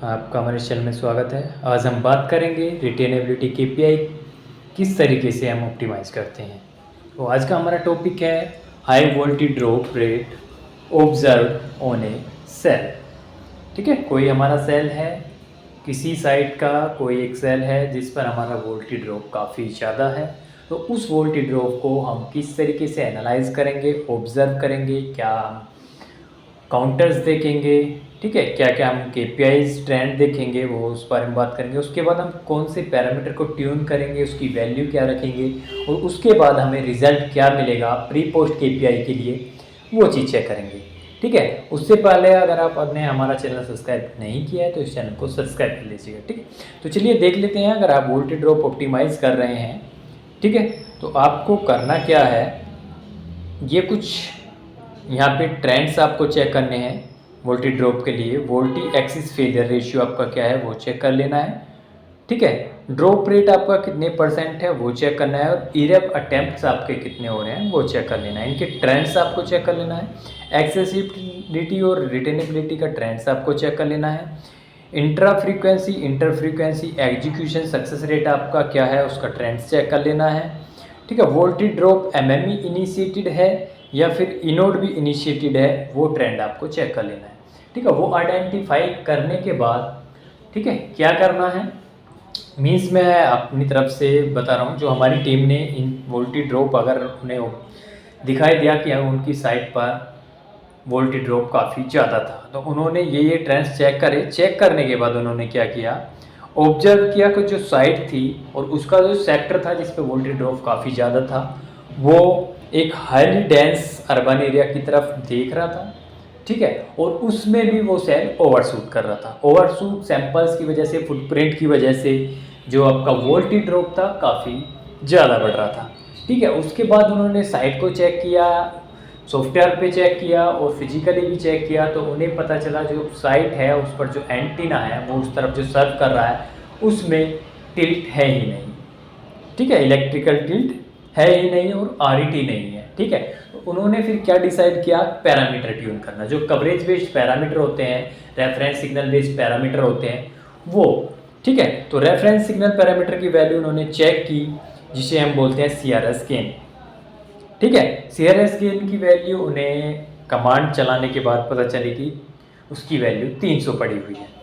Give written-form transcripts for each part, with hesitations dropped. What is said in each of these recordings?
आपका हमारे चैनल में स्वागत है। आज हम बात करेंगे रिटेनेबिलिटी केपीआई किस तरीके से हम ऑप्टिमाइज़ करते हैं। तो आज का हमारा टॉपिक है high voltage drop rate observe on a cell. ठीक है, कोई हमारा सेल है, किसी साइट का कोई एक सेल है जिस पर हमारा वोल्टेज ड्रॉप काफ़ी ज़्यादा है। तो उस वोल्टेज ड्रॉप को हम किस तरीके से एनालाइज करेंगे, ऑब्जर्व करेंगे, क्या हम काउंटर्स देखेंगे, ठीक है, क्या क्या हम केपीआईज ट्रेंड देखेंगे, वो उस बारे में बात करेंगे। उसके बाद हम कौन से पैरामीटर को ट्यून करेंगे, उसकी वैल्यू क्या रखेंगे, और उसके बाद हमें रिजल्ट क्या मिलेगा प्री पोस्ट केपीआई के लिए, वो चीज़ चेक करेंगे। ठीक है, उससे पहले अगर आपने हमारा चैनल सब्सक्राइब नहीं किया है तो इस चैनल को सब्सक्राइब कर लीजिएगा। ठीक है, तो चलिए देख लेते हैं। अगर आप वोल्टेज ड्रॉप ऑप्टिमाइज़ कर रहे हैं, ठीक है, तो आपको करना क्या है, ये कुछ यहाँ पे ट्रेंड्स आपको चेक करने हैं वोल्टेज ड्रॉप के लिए। वोल्टेज एक्सिस फेलियर रेशियो आपका क्या है वो चेक कर लेना है। ठीक है, ड्रॉप रेट आपका कितने परसेंट है वो चेक करना है, और इरर अटेम्प्ट्स आपके कितने हो रहे हैं वो चेक कर लेना है। इनके ट्रेंड्स आपको चेक कर लेना है। एक्सेसिबिलिटी और रिटेनेबिलिटी का ट्रेंड्स आपको चेक कर लेना है। Inter frequency execution success rate आपका क्या है उसका ट्रेंड्स चेक कर लेना है। ठीक है, वोल्टेज ड्रॉप एमएमई इनिशिएटेड है या फिर इनोड भी इनिशिएटेड है, वो ट्रेंड आपको चेक कर लेना है। ठीक है, वो आइडेंटिफाई करने के बाद, ठीक है, क्या करना है, मीन्स मैं अपनी तरफ से बता रहा हूँ, जो हमारी टीम ने इन वोल्टेज ड्रॉप अगर उन्हें दिखाई दिया कि उनकी साइट पर वोल्टेज ड्रॉप काफ़ी ज़्यादा था, तो उन्होंने ये ट्रेंड्स चेक करे। चेक करने के बाद उन्होंने क्या किया, ऑब्जर्व किया कि जो साइट थी और उसका जो सेक्टर था जिस पे वोल्टेज ड्रॉप काफ़ी ज़्यादा था, वो एक हाईली डेंस अर्बन एरिया की तरफ देख रहा था। ठीक है, और उसमें भी वो सेल ओवरशूट कर रहा था। ओवरशूट सैंपल्स की वजह से, फुटप्रिंट की वजह से जो आपका वोल्टेज ड्रॉप था काफ़ी ज़्यादा बढ़ रहा था। ठीक है, उसके बाद उन्होंने साइट को चेक किया, सॉफ्टवेयर पे चेक किया और फिजिकली भी चेक किया, तो उन्हें पता चला जो साइट है उस पर जो एंटीना है वो उस तरफ जो सर्व कर रहा है उसमें टिल्ट है ही नहीं। ठीक है, इलेक्ट्रिकल टिल्ट है ही नहीं और आरईटी नहीं है। ठीक है, तो उन्होंने फिर क्या डिसाइड किया, पैरामीटर ट्यून करना। जो कवरेज बेस्ड पैरामीटर होते हैं, रेफरेंस सिग्नल बेस्ड पैरामीटर होते हैं वो। ठीक है, तो रेफरेंस सिग्नल पैरामीटर की वैल्यू उन्होंने चेक की, जिसे हम बोलते हैं सीआरएस गेन। ठीक है, सीआरएस गेन की वैल्यू उन्हें कमांड चलाने के बाद पता चली कि उसकी वैल्यू 300 पड़ी हुई है।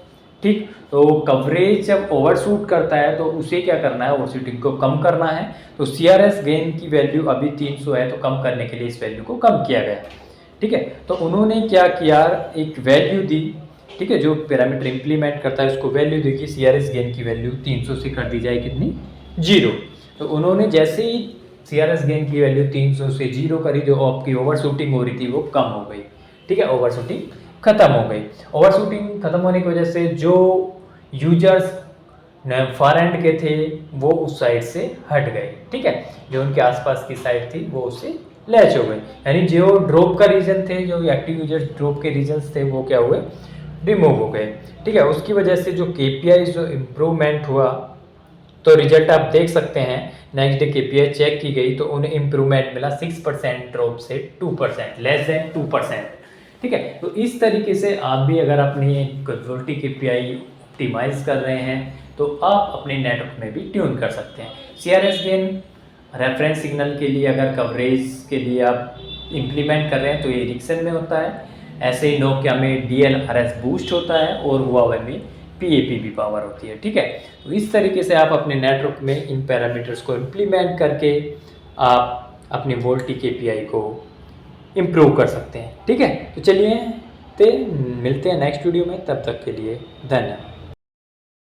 ठीक, तो कवरेज जब ओवरशूट करता है तो उसे क्या करना है, ओवरशूटिंग को कम करना है। तो सीआरएस गेन की वैल्यू अभी 300 है, तो कम करने के लिए इस वैल्यू को कम किया गया। ठीक है, तो उन्होंने क्या किया, एक वैल्यू दी। ठीक है, जो पैरामीटर इंप्लीमेंट करता है उसको वैल्यू दी कि सीआरएस गेन की वैल्यू 300 से कर दी जाए कितनी, 0। तो उन्होंने जैसे ही सीआरएस गेन की वैल्यू 300 से 0 करी, जो आपकी ओवरशूटिंग हो रही थी वो कम हो गई। ठीक है, ओवरशूटिंग खत्म हो गई। ओवरशूटिंग खत्म होने की वजह से जो यूजर्स फार एंड के थे वो उस साइड से हट गए। ठीक है, जो उनके आसपास की साइड थी वो उससे लैच हो गई, यानी जो ड्रॉप का रीजन थे, जो एक्टिव यूजर्स ड्रॉप के रीजन्स थे वो क्या हुए, रिमूव हो गए। ठीक है, उसकी वजह से जो केपीआई जो इम्प्रूवमेंट हुआ, तो रिजल्ट आप देख सकते हैं। नेक्स्ट डे केपीआई चेक की गई तो उन्हें इम्प्रूवमेंट मिला 6% ड्रॉप से 2%, लेस देन 2%। ठीक है, तो इस तरीके से आप भी अगर अपनी वोल्टेज केपीआई ऑप्टिमाइज कर रहे हैं तो आप अपने नेटवर्क में भी ट्यून कर सकते हैं। सीआरएस गेन रेफरेंस सिग्नल के लिए अगर कवरेज के लिए आप इम्प्लीमेंट कर रहे हैं तो ये एरिक्सन में होता है। ऐसे ही नोकिया में डीएलआरएस बूस्ट होता है और हुआवे में पीएपीबी पावर होती है। ठीक है, तो इस तरीके से आप अपने नेटवर्क में इन पैरामीटर्स को इम्प्लीमेंट करके आप अपनी वोल्टेज केपीआई को इम्प्रूव कर सकते हैं। ठीक है, तो चलिए मिलते हैं नेक्स्ट वीडियो में, तब तक के लिए धन्यवाद।